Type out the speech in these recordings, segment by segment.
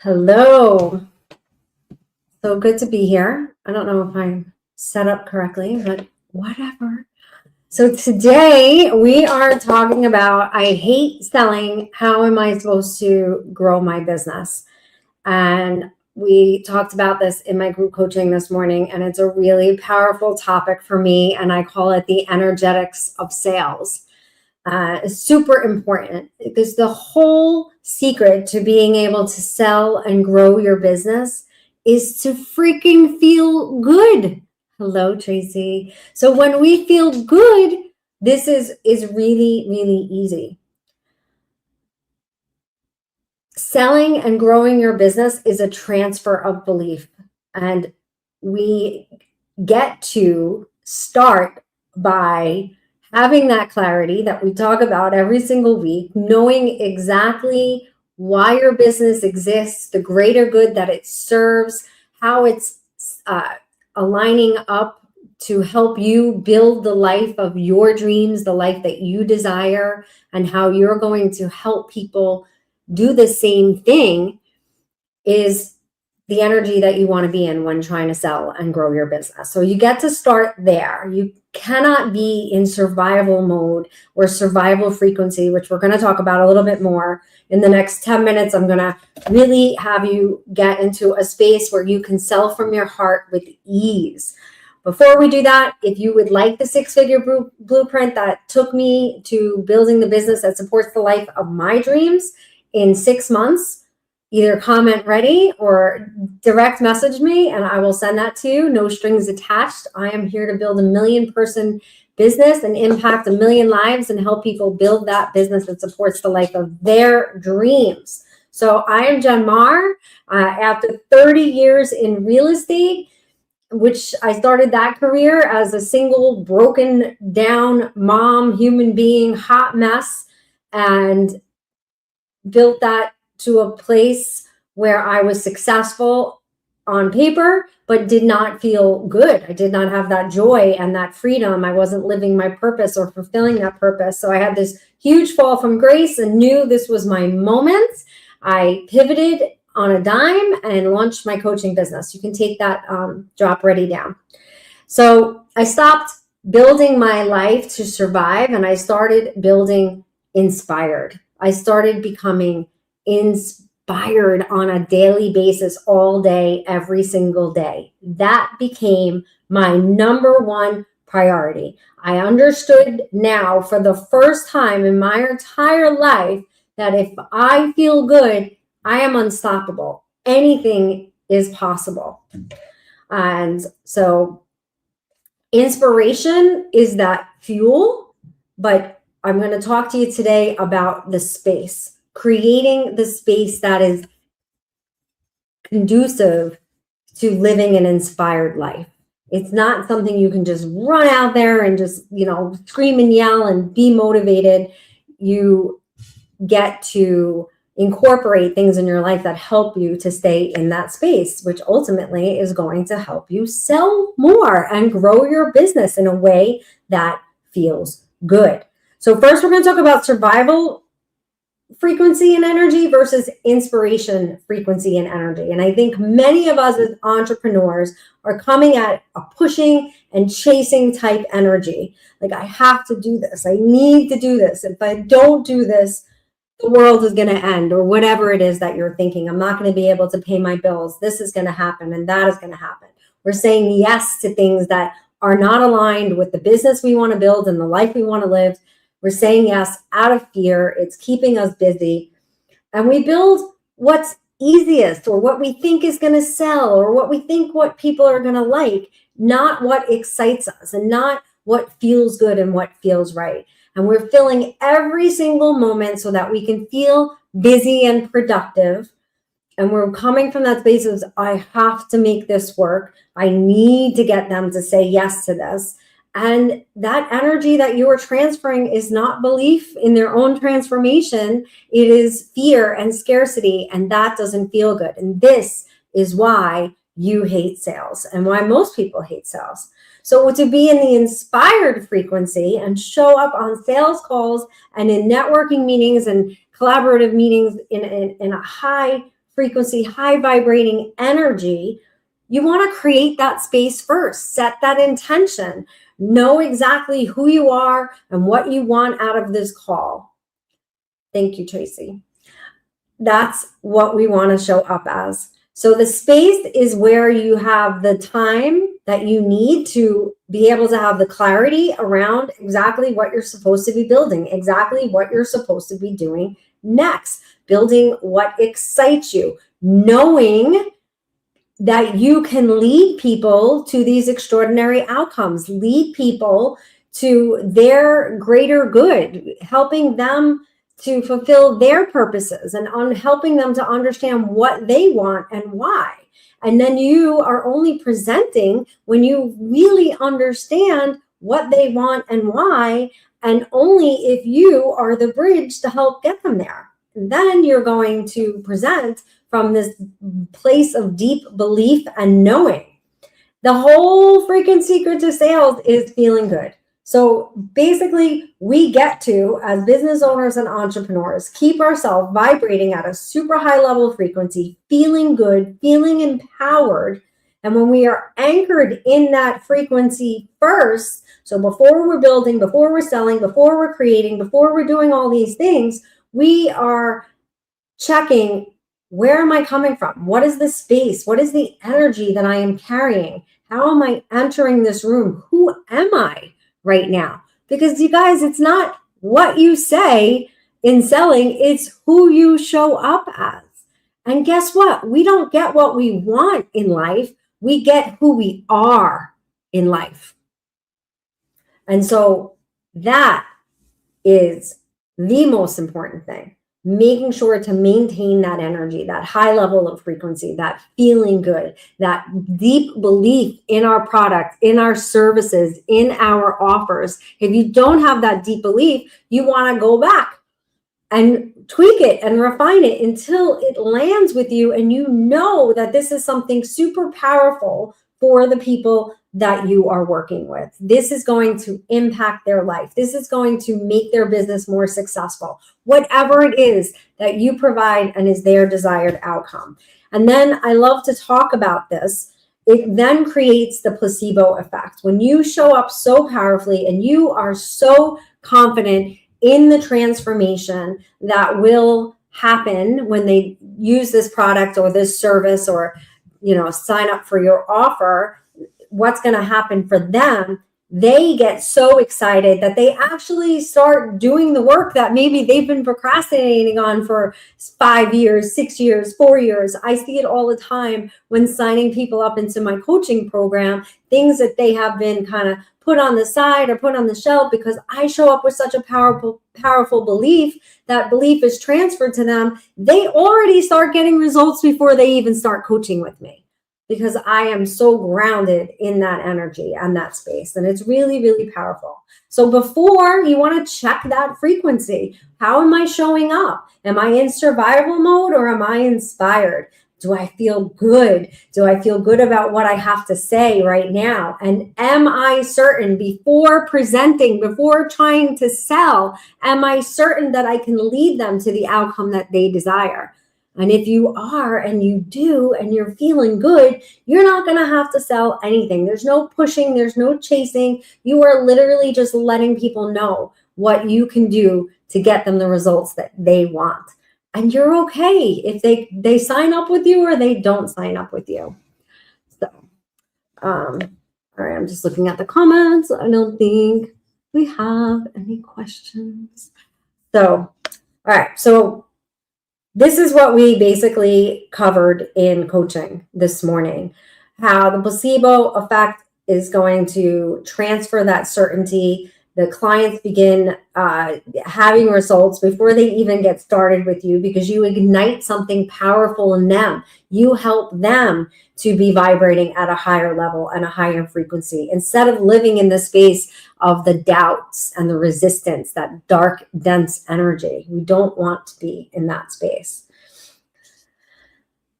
Hello. So good to be here. I don't know if I'm set up correctly, but whatever. So today we are talking about I hate selling. How am I supposed to grow my business? And we talked about this in my group coaching this morning, and it's a really powerful topic for me. And I call it the energetics of sales. Is super important because the whole secret to being able to sell and grow your business is to freaking feel good. Hello, Tracy. So when we feel good, this is really, really easy. Selling and growing your business is a transfer of belief, and we get to start by having that clarity that we talk about every single week, knowing exactly why your business exists, the greater good that it serves, how it's aligning up to help you build the life of your dreams, the life that you desire, and how you're going to help people do the same thing is the energy that you want to be in when trying to sell and grow your business. So you get to start there. You cannot be in survival mode or survival frequency, which we're going to talk about a little bit more in the next 10 minutes. I'm going to really have you get into a space where you can sell from your heart with ease. Before we do that, if you would like the six-figure blueprint that took me to building the business that supports the life of my dreams in 6 months, either comment ready or direct message me and I will send that to you. No strings attached. I am here to build a 1 million person business and impact 1 million lives and help people build that business that supports the life of their dreams. So I am Jen Marr. After 30 years in real estate, which I started that career as a single broken down mom, human being, hot mess, and built that to a place where I was successful on paper, but did not feel good. I did not have that joy and that freedom. I wasn't living my purpose or fulfilling that purpose. So I had this huge fall from grace and knew this was my moment. I pivoted on a dime and launched my coaching business. You can take that drop ready down. So I stopped building my life to survive and I started building inspired. I started becoming inspired on a daily basis, all day, every single day. That became my number one priority. I understood now for the first time in my entire life that if I feel good, I am unstoppable. Anything is possible. And so inspiration is that fuel, but I'm going to talk to you today about the space, creating the space that is conducive to living an inspired life. It's not something you can just run out there and just, scream and yell and be motivated. You get to incorporate things in your life that help you to stay in that space, which ultimately is going to help you sell more and grow your business in a way that feels good. So first, we're going to talk about survival frequency and energy versus inspiration frequency and energy. And I think many of us as entrepreneurs are coming at a pushing and chasing type energy. Like, I have to do this. I need to do this. If I don't do this, the world is going to end, or whatever it is that you're thinking. I'm not going to be able to pay my bills. This is going to happen and that is going to happen. We're saying yes to things that are not aligned with the business we want to build and the life we want to live. We're saying yes out of fear. It's keeping us busy. And we build what's easiest or what we think is going to sell or what people are going to like, not what excites us and not what feels good and what feels right. And we're filling every single moment so that we can feel busy and productive. And we're coming from that space of, I have to make this work. I need to get them to say yes to this. And that energy that you are transferring is not belief in their own transformation. It is fear and scarcity, and that doesn't feel good. And this is why you hate sales and why most people hate sales. So to be in the inspired frequency and show up on sales calls and in networking meetings and collaborative meetings in a high frequency, high vibrating energy, you want to create that space first, set that intention, know exactly who you are and what you want out of this call. Thank you, Tracy. That's what we want to show up as. So the space is where you have the time that you need to be able to have the clarity around exactly what you're supposed to be building, exactly what you're supposed to be doing next, building what excites you, knowing that you can lead people to these extraordinary outcomes, lead people to their greater good, helping them to fulfill their purposes and on helping them to understand what they want and why. And then you are only presenting when you really understand what they want and why, and only if you are the bridge to help get them there. And then you're going to present from this place of deep belief and knowing. The whole freaking secret to sales is feeling good. So basically, we get to, as business owners and entrepreneurs, keep ourselves vibrating at a super high level of frequency, feeling good, feeling empowered. And when we are anchored in that frequency first, so before we're building, before we're selling, before we're creating, before we're doing all these things, we are checking, where am I coming from? What is the space? What is the energy that I am carrying? How am I entering this room? Who am I right now? Because you guys, it's not what you say in selling, it's who you show up as. And guess what? We don't get what we want in life. We get who we are in life. And so that is the most important thing. Making sure to maintain that energy, that high level of frequency, that feeling good, that deep belief in our product, in our services, in our offers. If you don't have that deep belief, you want to go back and tweak it and refine it until it lands with you and you know that this is something super powerful for the people that you are working with. This is going to impact their life. This is going to make their business more successful. Whatever it is that you provide and is their desired outcome. And then I love to talk about this. It then creates the placebo effect. When you show up so powerfully and you are so confident in the transformation that will happen when they use this product or this service or, sign up for your offer, what's going to happen for them, they get so excited that they actually start doing the work that maybe they've been procrastinating on for 5 years, 6 years, 4 years. I see it all the time when signing people up into my coaching program, things that they have been kind of put on the side or put on the shelf because I show up with such a powerful belief. That belief is transferred to them. They already start getting results before they even start coaching with me, because I am so grounded in that energy and that space. And it's really, really powerful. So before, you want to check that frequency. How am I showing up? Am I in survival mode or am I inspired? Do I feel good? Do I feel good about what I have to say right now? And am I certain before presenting, before trying to sell, am I certain that I can lead them to the outcome that they desire? And if you are, and you do, and you're feeling good, you're not going to have to sell anything. There's no pushing. There's no chasing. You are literally just letting people know what you can do to get them the results that they want. And you're okay if they sign up with you or they don't sign up with you. So, all right, I'm just looking at the comments. I don't think we have any questions. So, all right, so this is what we basically covered in coaching this morning, how the placebo effect is going to transfer that certainty. The clients begin having results before they even get started with you because you ignite something powerful in them. You help them to be vibrating at a higher level and a higher frequency instead of living in the space of the doubts and the resistance, that dark, dense energy. We don't want to be in that space.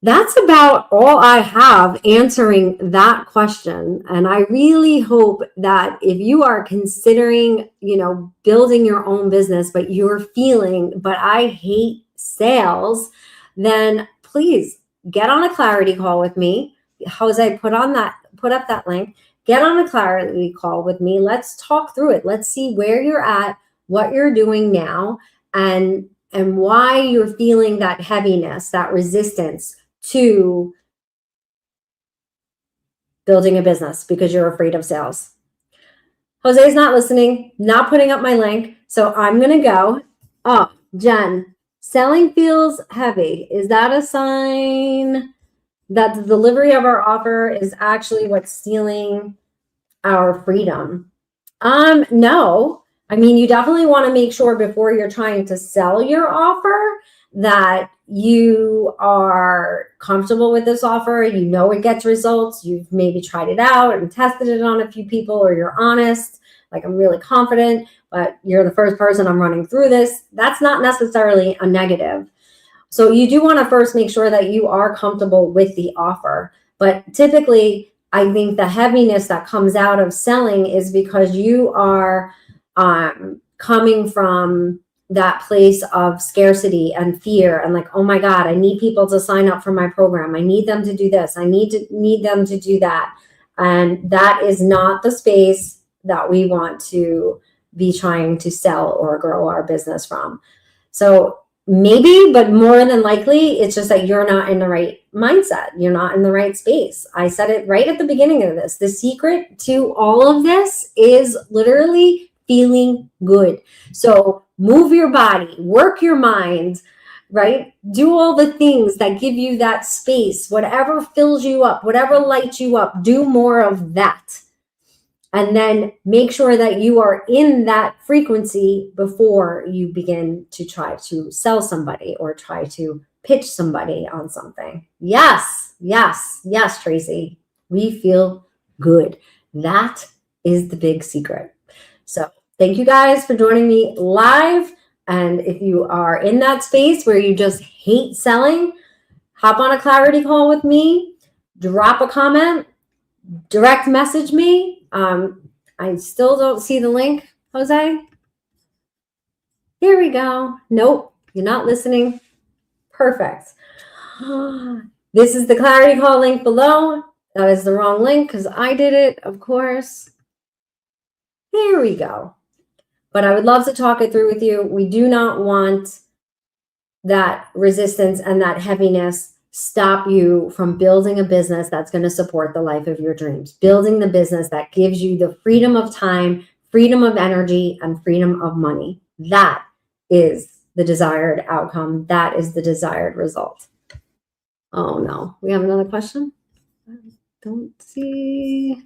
That's about all I have answering that question. And I really hope that if you are considering, building your own business, but you're feeling, but I hate sales, then please get on a clarity call with me. Jose, put up that link. Get on a clarity call with me. Let's talk through it. Let's see where you're at, what you're doing now, and why you're feeling that heaviness, that resistance to building a business because you're afraid of sales. Jose's not listening, not putting up my link. So I'm going to go. Oh, Jen, selling feels heavy. Is that a sign that the delivery of our offer is actually what's stealing our freedom? No. I mean, you definitely want to make sure before you're trying to sell your offer that you are comfortable with this offer. You know it gets results. You've maybe tried it out and tested it on a few people, or you're honest, like, I'm really confident, but you're the first person I'm running through this. That's not necessarily a negative. So you do want to first make sure that you are comfortable with the offer. But typically, I think the heaviness that comes out of selling is because you are coming from that place of scarcity and fear and like, oh my God, I need people to sign up for my program. I need them to do this. I need them to do that. And that is not the space that we want to be trying to sell or grow our business from. So maybe, but more than likely, it's just that you're not in the right mindset. You're not in the right space. I said it right at the beginning of this. The secret to all of this is literally feeling good. So move your body, work your mind, right? Do all the things that give you that space, whatever fills you up, whatever lights you up, do more of that. And then make sure that you are in that frequency before you begin to try to sell somebody or try to pitch somebody on something. Yes, yes, yes, Tracy. We feel good. That is the big secret. So thank you guys for joining me live. And if you are in that space where you just hate selling, hop on a clarity call with me, drop a comment, direct message me. I still don't see the link, Jose. Here we go. Nope, you're not listening. Perfect. This is the clarity call link below. That is the wrong link because I did it, of course. Here we go. But I would love to talk it through with you. We do not want that resistance and that heaviness stop you from building a business that's going to support the life of your dreams, building the business that gives you the freedom of time, freedom of energy, and freedom of money. That is the desired outcome. That is the desired result. Oh no, we have another question. I don't see.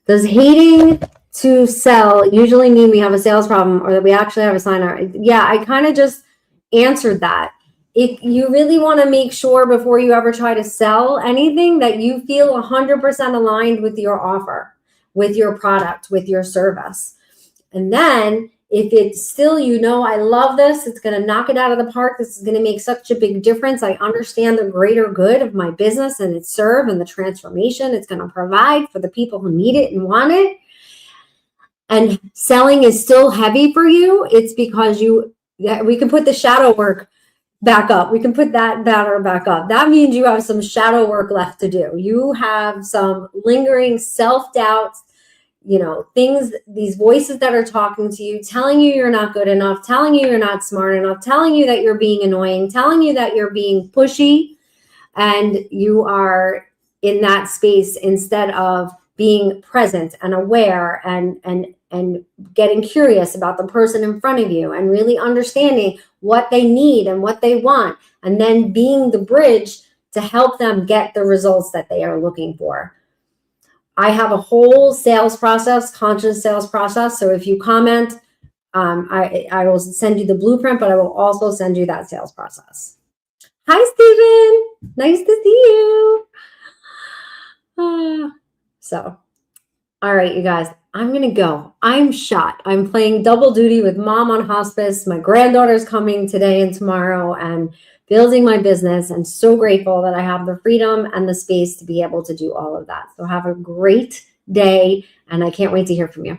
Does hating to sell usually mean we have a sales problem or that we actually have a signer? Yeah, I kind of just answered that. If you really want to make sure before you ever try to sell anything that you feel 100% aligned with your offer, with your product, with your service. And then if it's still, I love this, it's going to knock it out of the park. This is going to make such a big difference. I understand the greater good of my business and its serve and the transformation it's going to provide for the people who need it and want it. And selling is still heavy for you. It's because we can put the shadow work back up. We can put that banner back up. That means you have some shadow work left to do. You have some lingering self-doubt, things, these voices that are talking to you, telling you you're not good enough, telling you you're not smart enough, telling you that you're being annoying, telling you that you're being pushy, and you are in that space instead of being present and aware and getting curious about the person in front of you and really understanding what they need and what they want, and then being the bridge to help them get the results that they are looking for. I have a whole sales process, conscious sales process. So if you comment, I will send you the blueprint, but I will also send you that sales process. Hi, Stephen. Nice to see you. All right, you guys, I'm going to go. I'm shot. I'm playing double duty with mom on hospice. My granddaughter's coming today and tomorrow and building my business. And so grateful that I have the freedom and the space to be able to do all of that. So have a great day, and I can't wait to hear from you.